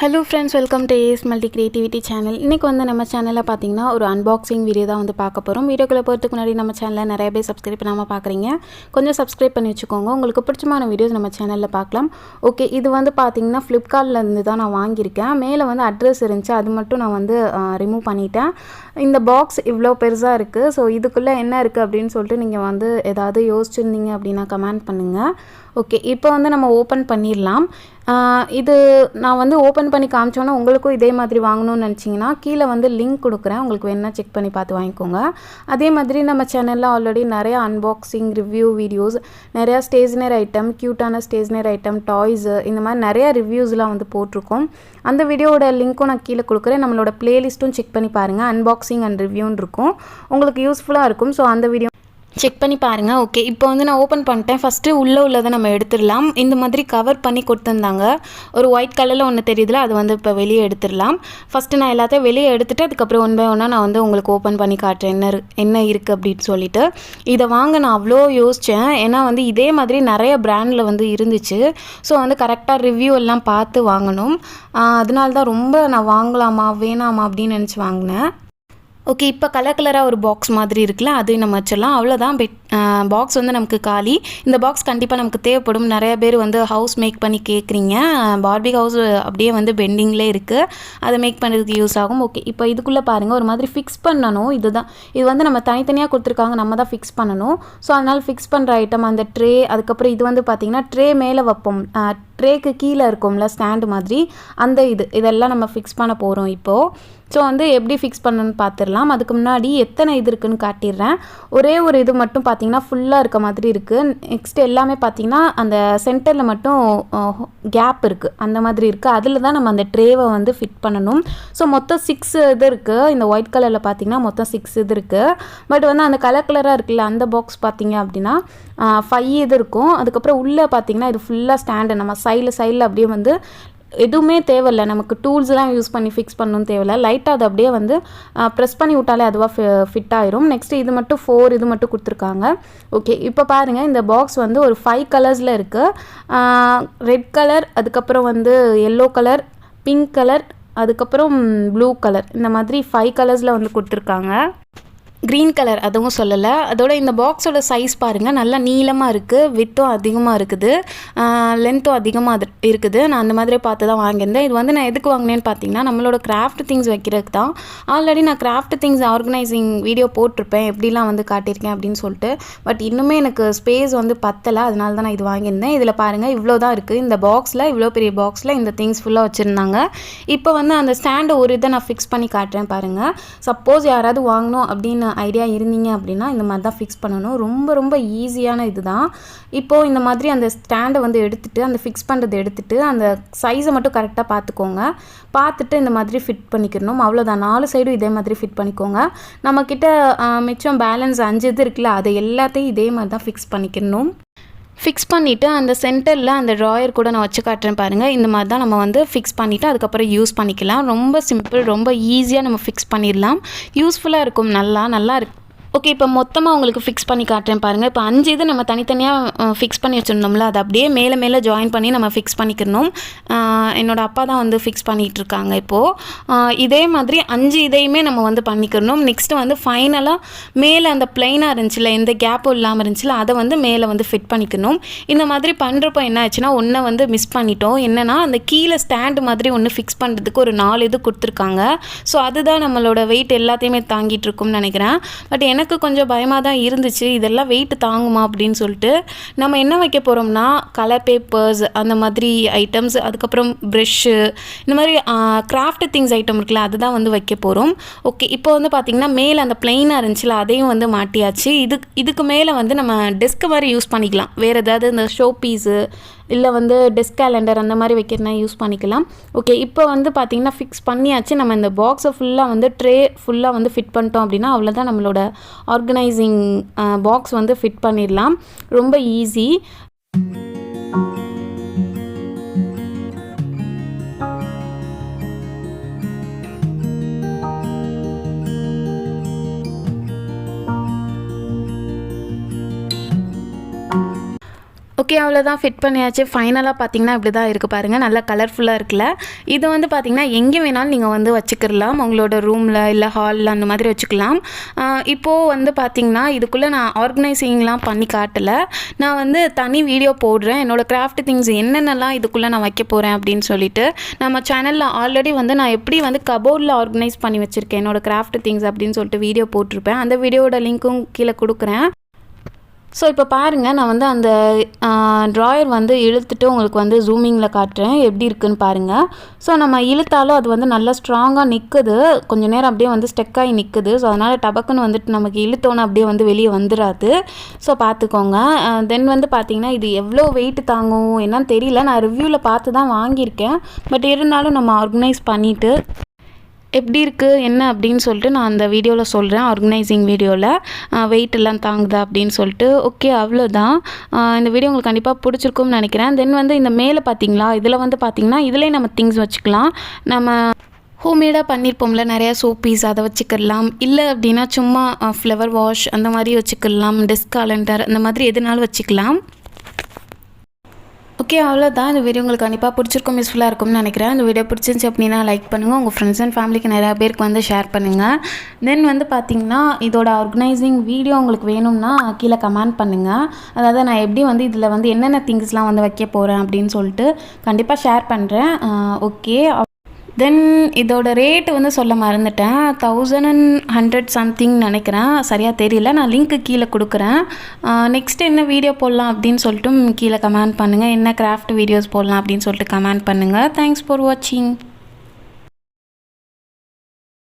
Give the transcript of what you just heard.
Hello friends, welcome to AS Multi Creativity channel. இன்னைக்கு வந்து நம்ம சேனல்ல பாத்தீங்கன்னா ஒரு unboxing வீடியோ தான் வந்து பார்க்க போறோம். வீடியோக்குள்ள போறதுக்கு முன்னாடி நம்ம சேனலை நிறைய பேர் சப்ஸ்கிரைப் பண்ணாம பார்க்கறீங்க. கொஞ்சம் சப்ஸ்கிரைப் பண்ணி வெச்சுக்கோங்க. உங்களுக்கு பிடிச்சமான வீடியோஸ் நம்ம சேனல்ல பார்க்கலாம். ஓகே, இது வந்து பாத்தீங்கன்னா Flipkartல இருந்து தான் நான் வாங்கி இருக்கேன். மேலே வந்து அட்ரஸ் இருந்துச்சு. அது மட்டும் நான் வந்து ரிமூவ் பண்ணிட்டேன். இந்த பாக்ஸ் இவ்ளோ பெருசா இருக்கு. சோ இதுக்குள்ள என்ன இருக்கு அப்படினு சொல்லிட்டு நீங்க வந்து ஏதாவது யோசிச்சிருந்தீங்க அப்படினா கமெண்ட் பண்ணுங்க. ஓகே, இப்போ வந்து நம்ம ஓபன் பண்ணிரலாம். இது நான் வந்து ஓபன் பண்ணி காமிச்சோன்னா உங்களுக்கும் இதே மாதிரி வாங்கணும்னு நினைச்சீங்கன்னா கீழ வந்து லிங்க் கொடுக்குறேன். உங்களுக்கு வேணா செக் பண்ணி பார்த்து வாங்கிக்கோங்க. அதே மாதிரி நம்ம சேனல்ல ஆல்ரெடி நிறைய அன்பாக்சிங் ரிவ்யூ வீடியோஸ், நிறைய ஸ்டேஷனரி ஐட்டம், கியூட்டான ஸ்டேஷனரி ஐட்டம், டாய்ஸ், இந்த மாதிரி நிறைய ரிவ்யூஸ்லாம் வந்து போட்டிருக்கோம். அந்த வீடியோவோட லிங்க்கும் நான் கீழே கொடுக்குறேன். நம்மளோட பிளேலிஸ்ட்டும் செக் பண்ணி பாருங்க. அன்பாக்சிங் அண்ட் ரிவ்யூன்னு இருக்கும். உங்களுக்கு யூஸ்ஃபுல்லாக இருக்கும். ஸோ அந்த வீடியோ செக் பண்ணி பாருங்க. ஓகே, இப்போ வந்து நான் ஓப்பன் பண்ணிட்டேன். ஃபஸ்ட்டு உள்ளதை நம்ம எடுத்துடலாம். இந்த மாதிரி கவர் பண்ணி கொடுத்துருந்தாங்க. ஒரு ஒயிட் கலரில் ஒன்று தெரியுதுல, அது வந்து இப்போ வெளியே எடுத்துடலாம். ஃபஸ்ட்டு நான் எல்லாத்தையும் வெளியே எடுத்துகிட்டு அதுக்கப்புறம் ஒன் பை ஒன்னாக நான் வந்து உங்களுக்கு ஓப்பன் பண்ணி காட்டுறேன் என்ன இருக்குது அப்படின்னு சொல்லிட்டு. இதை வாங்க நான் அவ்வளோ யோசித்தேன். ஏன்னா வந்து இதே மாதிரி நிறைய பிராண்டில் வந்து இருந்துச்சு. ஸோ வந்து கரெக்டாக ரிவ்யூ எல்லாம் பார்த்து வாங்கணும். அதனால தான் ரொம்ப நான் வாங்கலாமா வேணாமா அப்படின்னு நினச்சி வாங்கினேன். ஓகே, இப்போ கலராக ஒரு பாக்ஸ் மாதிரி இருக்குல்ல, அதையும் நம்ம வச்சிடலாம். அவ்வளோதான். பாக்ஸ் வந்து நமக்கு காலி. இந்த பாக்ஸ் கண்டிப்பாக நமக்கு தேவைப்படும். நிறைய பேர் வந்து ஹவுஸ் மேக் பண்ணி கேட்குறீங்க. பார்பி ஹவுஸ் அப்படியே வந்து பெண்டிங்லேயே இருக்குது. அதை மேக் பண்ணுறதுக்கு யூஸ் ஆகும். ஓகே, இப்போ இதுக்குள்ளே பாருங்கள், ஒரு மாதிரி ஃபிக்ஸ் பண்ணணும். இது வந்து நம்ம தனித்தனியாக கொடுத்துருக்காங்க, நம்ம தான் ஃபிக்ஸ் பண்ணணும். ஸோ அதனால் ஃபிக்ஸ் பண்ணுற ஐட்டம் அந்த ட்ரே, அதுக்கப்புறம் இது வந்து பார்த்திங்கன்னா ட்ரே மேலே வைப்போம். ட்ரேக்கு கீழே இருக்கும்ல ஸ்டாண்டு மாதிரி, அந்த இதெல்லாம் நம்ம ஃபிக்ஸ் பண்ண போகிறோம் இப்போது. ஸோ வந்து எப்படி ஃபிக்ஸ் பண்ணணும்னு பார்த்துடலாம். அதுக்கு முன்னாடி எத்தனை இது இருக்குதுன்னு காட்டிடுறேன். ஒரே ஒரு இது மட்டும் பார்த்திங்கன்னா ஃபுல்லாக இருக்க மாதிரி இருக்குது. நெக்ஸ்ட் எல்லாமே பார்த்திங்கன்னா அந்த சென்டரில் மட்டும் கேப் இருக்குது, அந்த மாதிரி இருக்குது. அதில் தான் நம்ம அந்த ட்ரேவை வந்து ஃபிட் பண்ணணும். ஸோ மொத்தம் 6 இது இருக்குது. இந்த ஒயிட் கலரில் பார்த்திங்கன்னா மொத்தம் 6 இது இருக்குது. பட் வந்து அந்த கலராக இருக்குல்ல, அந்த பாக்ஸ் பார்த்திங்க அப்படின்னா 5 இது இருக்கும். அதுக்கப்புறம் உள்ளே பார்த்திங்கன்னா இது ஃபுல்லாக ஸ்டாண்டு. நம்ம சைடில் அப்படியே வந்து எதுவுமே தேவையில்லை, நமக்கு டூல்ஸ்லாம் யூஸ் பண்ணி ஃபிக்ஸ் பண்ணணும் தேவையில்லை. லைட்டாக அது அப்படியே வந்து ப்ரெஸ் பண்ணி விட்டாலே அதுவாக ஃபிட் ஆயிரும். நெக்ஸ்ட்டு இது மட்டும் 4 இது மட்டும் கொடுத்துருக்காங்க. ஓகே, இப்போ பாருங்கள், இந்த பாக்ஸ் வந்து ஒரு 5 கலர்ஸில் இருக்குது. ரெட் கலர், அதுக்கப்புறம் வந்து எல்லோ கலர், பிங்க் கலர், அதுக்கப்புறம் ப்ளூ கலர், இந்த மாதிரி 5 கலர்ஸில் வந்து கொடுத்துருக்காங்க. க்ரீன் கலர் அதுவும் சொல்லலை. அதோட இந்த பாக்ஸோட சைஸ் பாருங்கள், நல்லா நீளமாக இருக்குது, வித்தும் அதிகமாக இருக்குது, லென்த்தும் அதிகமாக இருக்குது. நான் அந்த மாதிரி பார்த்து தான் வாங்கியிருந்தேன். இது வந்து நான் எதுக்கு வாங்கினேன்னு பார்த்தீங்கன்னா நம்மளோட கிராஃப்ட் திங்ஸ் வைக்கிறதுக்கு தான். ஆல்ரெடி நான் கிராஃப்ட் திங்ஸ் ஆர்கனைசிங் வீடியோ போட்டிருப்பேன், எப்படிலாம் வந்து காட்டியிருக்கேன் அப்படின்னு சொல்லிட்டு. பட் இன்னுமே எனக்கு ஸ்பேஸ் வந்து பத்தலை, அதனால தான் நான் இது வாங்கியிருந்தேன். இதில் பாருங்கள், இவ்வளோ தான் இருக்குது. இந்த பாக்ஸில், இவ்வளோ பெரிய பாக்ஸில் இந்த திங்ஸ் ஃபுல்லாக வச்சுருந்தாங்க. இப்போ வந்து அந்த ஸ்டாண்டு ஒரு இதை நான் ஃபிக்ஸ் பண்ணி காட்டுறேன் பாருங்கள். சப்போஸ் யாராவது வாங்கணும் அப்படின்னு ஐடியா இருந்தீங்க அப்படின்னா இந்த மாதிரி தான் ஃபிக்ஸ் பண்ணணும். ரொம்ப ரொம்ப ஈஸியான இது தான். இப்போது இந்த மாதிரி அந்த ஸ்டாண்டை வந்து எடுத்துகிட்டு, அந்த ஃபிக்ஸ் பண்ணுறதை எடுத்துகிட்டு அந்த சைஸை மட்டும் கரெக்டாக பார்த்துக்கோங்க. பார்த்துட்டு இந்த மாதிரி ஃபிட் பண்ணிக்கணும். அவ்வளோதான். 4 சைடும் இதே மாதிரி ஃபிட் பண்ணிக்கோங்க. நம்மக்கிட்ட மிச்சம் பேலன்ஸ் 5 இது இருக்குல்ல, அதை எல்லாத்தையும் இதே மாதிரி தான் ஃபிக்ஸ் பண்ணிக்கணும். ஃபிக்ஸ் பண்ணிவிட்டு அந்த சென்டரில் அந்த ட்ராயர் கூட நான் வச்சு காட்டுறேன் பாருங்கள். இந்த மாதிரி தான் நம்ம வந்து ஃபிக்ஸ் பண்ணிவிட்டு அதுக்கப்புறம் யூஸ் பண்ணிக்கலாம். ரொம்ப சிம்பிள், ரொம்ப ஈஸியாக நம்ம ஃபிக்ஸ் பண்ணிடலாம். யூஸ்ஃபுல்லாக இருக்கும். நல்லா இருக்கு. ஓகே, இப்போ மொத்தமாக உங்களுக்கு ஃபிக்ஸ் பண்ணி காட்டுறேன் பாருங்கள். இப்போ 5 இது நம்ம தனித்தனியாக ஃபிக்ஸ் பண்ணி வச்சுருந்தோம்ல, அதை அப்படியே மேலே ஜாயின் பண்ணி நம்ம ஃபிக்ஸ் பண்ணிக்கணும். என்னோடய அப்பா தான் வந்து ஃபிக்ஸ் பண்ணிகிட்ருக்காங்க இப்போது. இதே மாதிரி 5 இதையுமே நம்ம வந்து பண்ணிக்கணும். நெக்ஸ்ட்டு வந்து ஃபைனலாக மேலே அந்த பிளைனாக இருந்துச்சுல, எந்த கேப்பும் இல்லாமல் இருந்துச்சுல, அதை வந்து மேலே வந்து ஃபிட் பண்ணிக்கணும். இந்த மாதிரி பண்ணுறப்போ என்ன ஆச்சுன்னா ஒன்றை வந்து மிஸ் பண்ணிட்டோம். என்னென்னா அந்த கீழே ஸ்டாண்டு மாதிரி ஒன்று ஃபிக்ஸ் பண்ணுறதுக்கு ஒரு 4 இது கொடுத்துருக்காங்க. ஸோ அதுதான் நம்மளோட வெயிட் எல்லாத்தையுமே தாங்கிட்டு இருக்கும்னு நினைக்கிறேன். பட் எனக்கு கொஞ்சம் பயமாக தான் இருந்துச்சு, இதெல்லாம் வெயிட் தாங்குமா அப்படின்னு சொல்லிட்டு. நம்ம என்ன வைக்க போகிறோம்னா கலர் பேப்பர்ஸ், அந்த மாதிரி ஐட்டம்ஸ், அதுக்கப்புறம் ப்ரெஷ்ஷு, இந்த மாதிரி கிராஃப்ட் திங்ஸ் ஐட்டம் இருக்குல்ல, அதுதான் வந்து வைக்க போகிறோம். ஓகே, இப்போ வந்து பார்த்திங்கன்னா மேலே அந்த பிளைனாக இருந்துச்சுல, அதையும் வந்து மாட்டியாச்சு. இதுக்கு மேலே வந்து நம்ம டெஸ்க் மாதிரி யூஸ் பண்ணிக்கலாம். வேறு ஏதாவது இந்த ஷோ பீஸு இல்லை வந்து டெஸ்க் கேலண்டர் அந்த மாதிரி வைக்கிறனா யூஸ் பண்ணிக்கலாம். ஓகே, இப்போ வந்து பார்த்திங்கன்னா ஃபிக்ஸ் பண்ணியாச்சு. நம்ம இந்த பாக்ஸை ஃபுல்லாக வந்து ட்ரே ஃபுல்லாக வந்து ஃபிட் பண்ணிட்டோம் அப்படின்னா அவ்வளோதான், நம்மளோட ஆர்கனைசிங் பாக்ஸ் வந்து ஃபிட் பண்ணிடலாம். ரொம்ப ஈஸி. ஓகே, அவ்வளோதான் ஃபிட் பண்ணியாச்சு. ஃபைனலாக பார்த்தீங்கன்னா இப்படி தான் இருக்குது பாருங்கள். நல்லா கலர்ஃபுல்லாக இருக்குல்ல. இது வந்து பார்த்திங்கன்னா எங்கே வேணாலும் நீங்கள் வந்து வச்சுக்கிடலாம். உங்களோட ரூமில் இல்லை ஹாலில் அந்த மாதிரி வச்சுக்கலாம். இப்போது வந்து பார்த்திங்கன்னா இதுக்குள்ளே நான் ஆர்கனைசிங்லாம் பண்ணி காட்டலை. நான் வந்து தனி வீடியோ போடுறேன். என்னோடய கிராஃப்ட் திங்ஸ் என்னென்னலாம் இதுக்குள்ளே நான் வைக்க போகிறேன் அப்படின்னு சொல்லிட்டு. நம்ம சேனலில் ஆல்ரெடி வந்து நான் எப்படி வந்து கபோர்டில் ஆர்கனைஸ் பண்ணி வச்சுருக்கேன் என்னோடய கிராஃப்ட் திங்ஸ் அப்படின்னு சொல்லிட்டு வீடியோ போட்டிருப்பேன். அந்த வீடியோட லிங்க்கும் கீழே கொடுக்குறேன். ஸோ இப்போ பாருங்கள், நான் வந்து அந்த ட்ராயர் வந்து இழுத்துட்டு உங்களுக்கு வந்து ஜூமிங்கில் காட்டுறேன் எப்படி இருக்குதுன்னு பாருங்கள். ஸோ நம்ம இழுத்தாலும் அது வந்து நல்லா ஸ்ட்ராங்காக நிற்குது. கொஞ்சம் நேரம் அப்படியே வந்து ஸ்டெக்காகி நிற்குது. ஸோ அதனால் டபக்குன்னு வந்துட்டு நமக்கு இழுத்தோன்னு அப்படியே வந்து வெளியே வந்துடாது. ஸோ பார்த்துக்கோங்க. தென் வந்து பார்த்திங்கன்னா இது எவ்வளோ வெயிட் தாங்கும் என்னன்னு தெரியல. நான் ரிவ்யூவில் பார்த்து தான் வாங்கியிருக்கேன். பட் இருந்தாலும் நம்ம ஆர்கனைஸ் பண்ணிவிட்டு எப்படி இருக்குது என்ன அப்படின்னு சொல்லிட்டு நான் அந்த வீடியோவில் சொல்கிறேன். ஆர்கனைசிங் வீடியோவில் வெயிட் எல்லாம் தாங்குதா அப்படின்னு சொல்லிட்டு. ஓகே, அவ்வளோதான். இந்த வீடியோ உங்களுக்கு கண்டிப்பாக பிடிச்சிருக்கும்னு நினைக்கிறேன். தென் வந்து இந்த மேலே பார்த்தீங்களா, இதில் வந்து பார்த்திங்கன்னா இதிலே நம்ம திங்ஸ் வச்சுக்கலாம். நம்ம ஹோம்மேடாக பண்ணியிருப்போம்ல நிறையா சோப்பீஸ், அதை வச்சுக்கலாம். இல்லை அப்படின்னா சும்மா ஃப்ளவர் வாஷ் அந்த மாதிரி வச்சுக்கலாம். டெஸ்க் காலண்டர் அந்த மாதிரி எதுனாலும் வச்சுக்கலாம். ஓகே, அவ்வளோதான். இந்த வீடியோ உங்களுக்கு கண்டிப்பாக பிடிச்சிருக்கும், யூஸ்ஃபுல்லாக இருக்கும்னு நினைக்கிறேன். இந்த வீடியோ பிடிச்சிருந்துச்சு அப்படின்னா லைக் பண்ணுங்கள். உங்கள் ஃப்ரெண்ட்ஸ் அண்ட் ஃபேமிலிக்கு நிறையா பேருக்கு வந்து ஷேர் பண்ணுங்கள். தென் வந்து பார்த்திங்கன்னா இதோட ஆர்கனைசிங் வீடியோ உங்களுக்கு வேணும்னா கீழே கமெண்ட் பண்ணுங்கள். அதாவது நான் எப்படி வந்து இதில் வந்து என்னென்ன திங்ஸ்லாம் வந்து வைக்க போகிறேன் அப்படின்னு சொல்லிட்டு கண்டிப்பாக ஷேர் பண்ணுறேன். ஓகே, தென் இதோட ரேட்டு வந்து சொல்ல மறந்துட்டேன். 1100 சம்திங் நினைக்கிறேன், சரியாக தெரியல. நான் லிங்க்கு கீழே கொடுக்குறேன். நெக்ஸ்ட் என்ன வீடியோ போடலாம் அப்படின்னு சொல்லிட்டு கீழே கமெண்ட் பண்ணுங்கள். என்ன கிராஃப்ட் வீடியோஸ் போடலாம் அப்படின்னு சொல்லிட்டு கமெண்ட் பண்ணுங்கள். தேங்க்ஸ் ஃபார் வாட்சிங்.